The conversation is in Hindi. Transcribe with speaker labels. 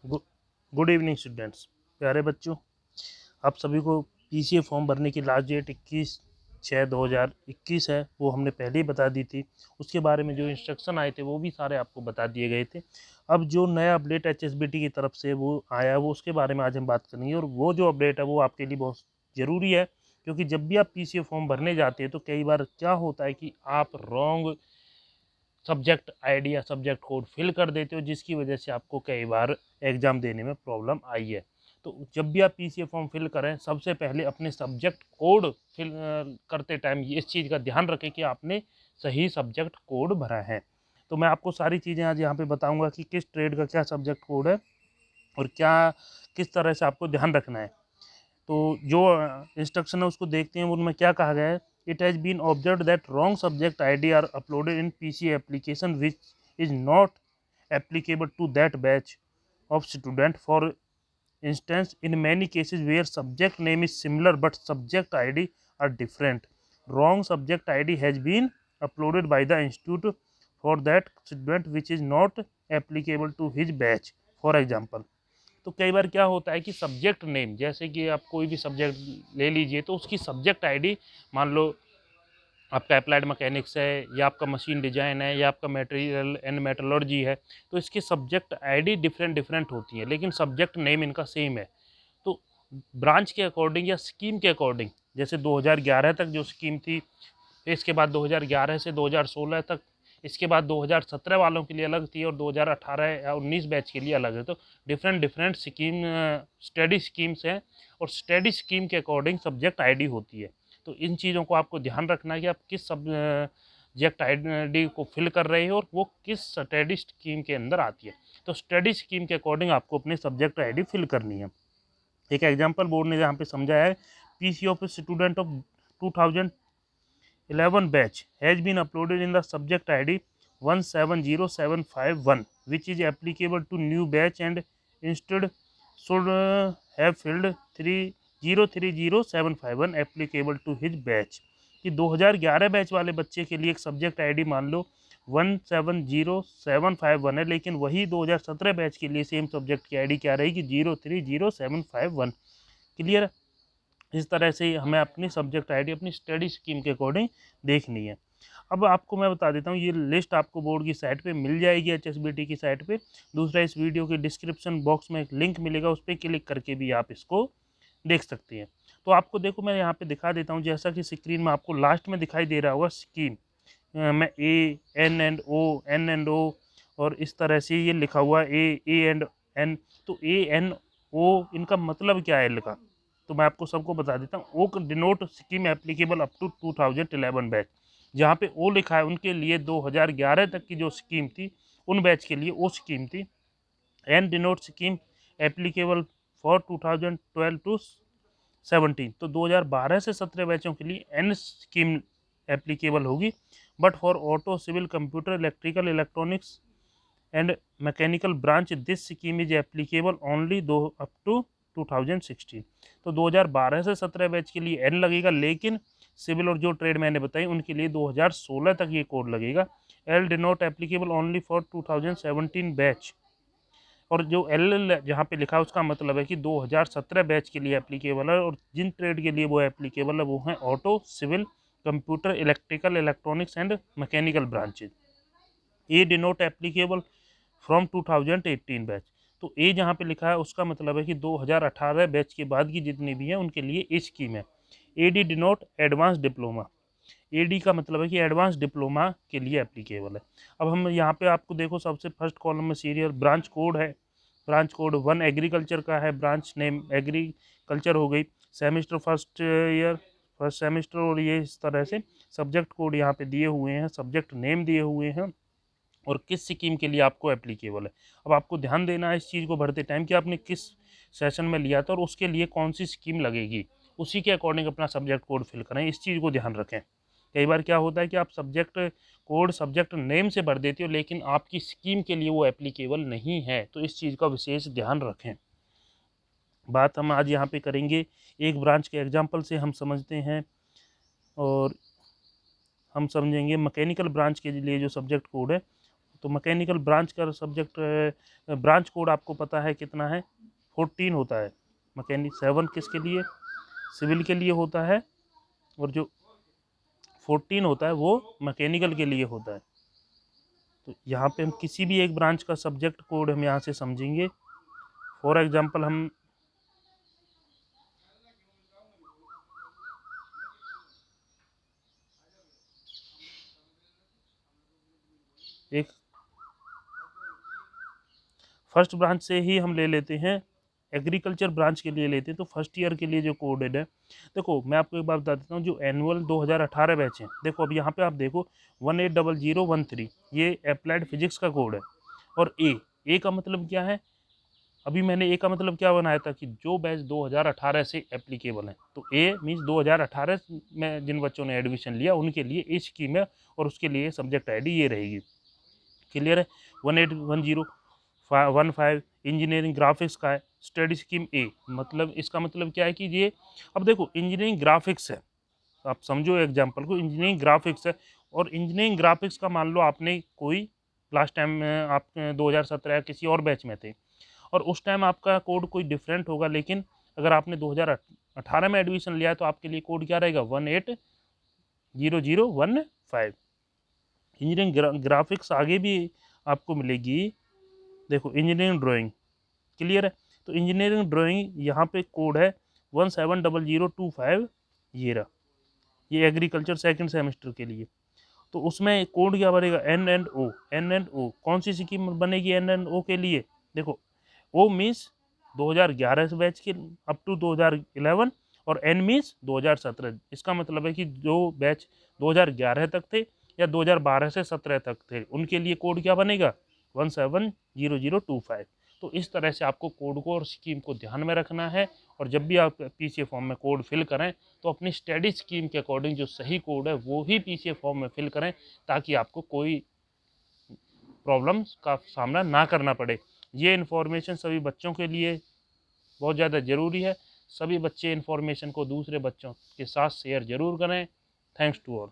Speaker 1: गु- गुड इवनिंग स्टूडेंट्स, प्यारे बच्चों। आप सभी को पीसीए फॉर्म भरने की लास्ट डेट 21/6/2021 है, वो हमने पहले ही बता दी थी। उसके बारे में जो इंस्ट्रक्शन आए थे वो भी सारे आपको बता दिए गए थे। अब जो नया अपडेट एचएसबीटी की तरफ से वो आया है, वो उसके बारे में आज हम बात करेंगे। और वो जो अपडेट है वो आपके लिए बहुत ज़रूरी है, क्योंकि जब भी आप पीसीए फॉर्म भरने जाते हैं तो कई बार क्या होता है कि आप रॉन्ग सब्जेक्ट आईडी या सब्जेक्ट कोड फिल कर देते हो, जिसकी वजह से आपको कई बार एग्ज़ाम देने में प्रॉब्लम आई है। तो जब भी आप पीसीए फॉर्म फिल करें, सबसे पहले अपने सब्जेक्ट कोड फिल करते टाइम इस चीज़ का ध्यान रखें कि आपने सही सब्जेक्ट कोड भरा है। तो मैं आपको सारी चीज़ें आज यहाँ पे बताऊँगा कि किस ट्रेड का क्या सब्जेक्ट कोड है और क्या किस तरह से आपको ध्यान रखना है। तो जो इंस्ट्रक्शन है उसको देखते हैं। उनमें क्या कहा गया है? It has been observe that wrong subject ID are uploaded in PC application which is not applicable to that batch of student. For instance, in many cases where subject name is similar but subject ID are different, wrong subject ID has been uploaded by the institute for that student which is not applicable to his batch. For example, तो कई बार क्या होता है कि सब्जेक्ट नेम, जैसे कि आप कोई भी सब्जेक्ट ले लीजिए तो उसकी सब्जेक्ट आईडी, मान लो आपका अप्लाइड मैकेनिक्स है या आपका मशीन डिज़ाइन है या आपका मटेरियल एंड मेटलर्जी है, तो इसकी सब्जेक्ट आईडी डिफरेंट डिफरेंट होती है, लेकिन सब्जेक्ट नेम इनका सेम है। तो ब्रांच के अकॉर्डिंग या स्कीम के अकॉर्डिंग, जैसे 2011 तक जो स्कीम थी, फिर इसके बाद 2011 से 2016 तक, इसके बाद 2017 वालों के लिए अलग थी और 2018 या 19 बैच के लिए अलग है। तो different different scheme, study schemes हैं और स्टडी स्कीम के अकॉर्डिंग सब्जेक्ट आईडी होती है। तो इन चीज़ों को आपको ध्यान रखना है कि आप किस सब्जेक्ट आईडी को फिल कर रहे हो और वो किस स्टडी स्कीम के अंदर आती है। तो स्टडी स्कीम के अकॉर्डिंग आपको अपनी सब्जेक्ट आईडी फिल करनी है। एक एग्जाम्पल बोर्ड ने यहाँ पे समझाया है, PC of student of 2011 batch has been uploaded in the subject ID 170751, which is applicable to new batch and instead should have filled 30300751 applicable to his batch। कि 2011 बैच वाले बच्चे के लिए एक सब्जेक्ट आईडी मान लो 170751 है, लेकिन वही 2017 बैच के लिए सेम सब्जेक्ट की आईडी क्या रहेगी? 030751। क्लियर? इस तरह से हमें अपनी सब्जेक्ट आईडी अपनी स्टडी स्कीम के अकॉर्डिंग देखनी है। अब आपको मैं बता देता हूँ, ये लिस्ट आपको बोर्ड की साइट पे मिल जाएगी, एचएसबीटी की साइट पे। दूसरा, इस वीडियो के डिस्क्रिप्शन बॉक्स में एक लिंक मिलेगा, उस पर क्लिक करके भी आप इसको देख सकते हैं। तो आपको देखो, मैं यहाँ पे दिखा देता हूँ, जैसा कि स्क्रीन में आपको लास्ट में दिखाई दे रहा होगा स्कीम में ए एन एंड ओ और इस तरह से ये लिखा हुआ ए एंड एन। तो ए एन ओ इनका मतलब क्या है लिखा, तो मैं आपको सबको बता देता हूँ। ओ denote scheme applicable up to 2011 batch. जहाँ पे ओ लिखा है उनके लिए 2011 तक की जो स्कीम थी, उन बैच के लिए वो स्कीम थी। N denote scheme applicable for 2012 to 17। तो 2012 से 17 बैचों के लिए एन स्कीम एप्लीकेबल होगी। But for auto, civil, computer, electrical, electronics and mechanical branch this scheme is applicable only to up to 2016। तो 2012 से 17 बैच के लिए एन लगेगा, लेकिन सिविल और जो ट्रेड मैंने बताई उनके लिए 2016 तक ये कोड लगेगा। L denote applicable only for 2017 batch. और जो एल जहाँ पे लिखा है उसका मतलब है कि 2017 बैच के लिए एप्लीकेबल है, और जिन ट्रेड के लिए वो एप्लीकेबल है वो हैं auto, civil, computer, electrical, electronics and mechanical branches. A denote applicable from 2018 batch. तो ए जहाँ पे लिखा है उसका मतलब है कि 2018 बैच के बाद की जितनी भी हैं उनके लिए ए स्कीम है। A D denote advance diploma. A D का मतलब है कि एडवांस डिप्लोमा के लिए एप्लीकेबल है। अब हम यहाँ पे आपको देखो, सबसे फर्स्ट कॉलम में सीरियल ब्रांच कोड है। ब्रांच कोड 1 एग्रीकल्चर का है, ब्रांच नेम एग्रीकल्चर हो गई। Semester first year, first semester, और ये इस तरह से सब्जेक्ट कोड यहाँ पे दिए हुए हैं, सब्जेक्ट नेम दिए हुए हैं और किस स्कीम के लिए आपको एप्लीकेबल है। अब आपको ध्यान देना है इस चीज़ को भरते टाइम कि आपने किस सेशन में लिया था और उसके लिए कौन सी स्कीम लगेगी, उसी के अकॉर्डिंग अपना सब्जेक्ट कोड फिल करें। इस चीज़ को ध्यान रखें। कई बार क्या होता है कि आप सब्जेक्ट कोड सब्जेक्ट नेम से भर देते हो, लेकिन आपकी स्कीम के लिए वो एप्लीकेबल नहीं है, तो इस चीज़ का विशेष ध्यान रखें। बात हम आज यहाँ पे करेंगे एक ब्रांच के एग्जाम्पल से, हम समझते हैं। और हम समझेंगे मैकेनिकल ब्रांच के लिए जो सब्जेक्ट कोड है तो मैकेनिकल ब्रांच का सब्जेक्ट ब्रांच कोड आपको पता है कितना है, 14 होता है। मैकेनिक 7 किसके लिए, सिविल के लिए होता है, और जो 14 होता है वो मैकेनिकल के लिए होता है। तो यहाँ पे हम किसी भी एक ब्रांच का सब्जेक्ट कोड हम यहाँ से समझेंगे। फॉर एग्जांपल हम एक फर्स्ट ब्रांच से ही हम ले लेते हैं, एग्रीकल्चर ब्रांच के लिए लेते हैं। तो फर्स्ट ईयर के लिए जो कोडेड है, देखो मैं आपको एक बात बता देता हूँ, जो एनुअल 2018 बैच है, देखो अब यहाँ पे आप देखो 180013 ये अप्लाइड फिजिक्स का कोड है। और ए का मतलब क्या है, अभी मैंने ए का मतलब क्या बनाया था कि जो बैच 2018 से एप्लीकेबल है। तो ए मीन्स 2018 में जिन बच्चों ने एडमिशन लिया उनके लिए ए स्कीम है, और उसके लिए सब्जेक्ट आईडी ये रहेगी। क्लियर है। 181015 इंजीनियरिंग ग्राफिक्स का है, स्टडी स्कीम ए, मतलब इसका मतलब क्या है कि ये, अब देखो इंजीनियरिंग ग्राफिक्स है, आप समझो एग्जांपल को, इंजीनियरिंग ग्राफिक्स है, और इंजीनियरिंग ग्राफिक्स का मान लो आपने कोई लास्ट टाइम में आप 2017 किसी और बैच में थे, और उस टाइम आपका कोड कोई डिफरेंट होगा, लेकिन अगर आपने 2018 में एडमिशन लिया है तो आपके लिए कोड क्या रहेगा, 180015। इंजीनियरिंग ग्राफिक्स आगे भी आपको मिलेगी। देखो इंजीनियरिंग ड्राइंग, क्लियर है। तो इंजीनियरिंग ड्राइंग यहाँ पे कोड है 170025, ये रहा, ये एग्रीकल्चर सेकंड सेमेस्टर के लिए। तो उसमें कोड क्या बनेगा, एन एंड ओ कौन सी स्कीम बनेगी एन एंड ओ के लिए, देखो ओ मीन्स 2011 बैच के अप टू 2011, और एन मीन्स 2017। इसका मतलब है कि जो बैच 2011 तक थे या 2012 से 17 तक थे उनके लिए कोड क्या बनेगा, 170025। तो इस तरह से आपको कोड को और स्कीम को ध्यान में रखना है, और जब भी आप पीसीए फॉर्म में कोड फिल करें तो अपनी स्टडी स्कीम के अकॉर्डिंग जो सही कोड है वो ही पीसीए फॉर्म में फिल करें, ताकि आपको कोई प्रॉब्लम्स का सामना ना करना पड़े। ये इन्फॉर्मेशन सभी बच्चों के लिए बहुत ज़्यादा ज़रूरी है। सभी बच्चे इन्फॉर्मेशन को दूसरे बच्चों के साथ शेयर ज़रूर करें। Thanks to all.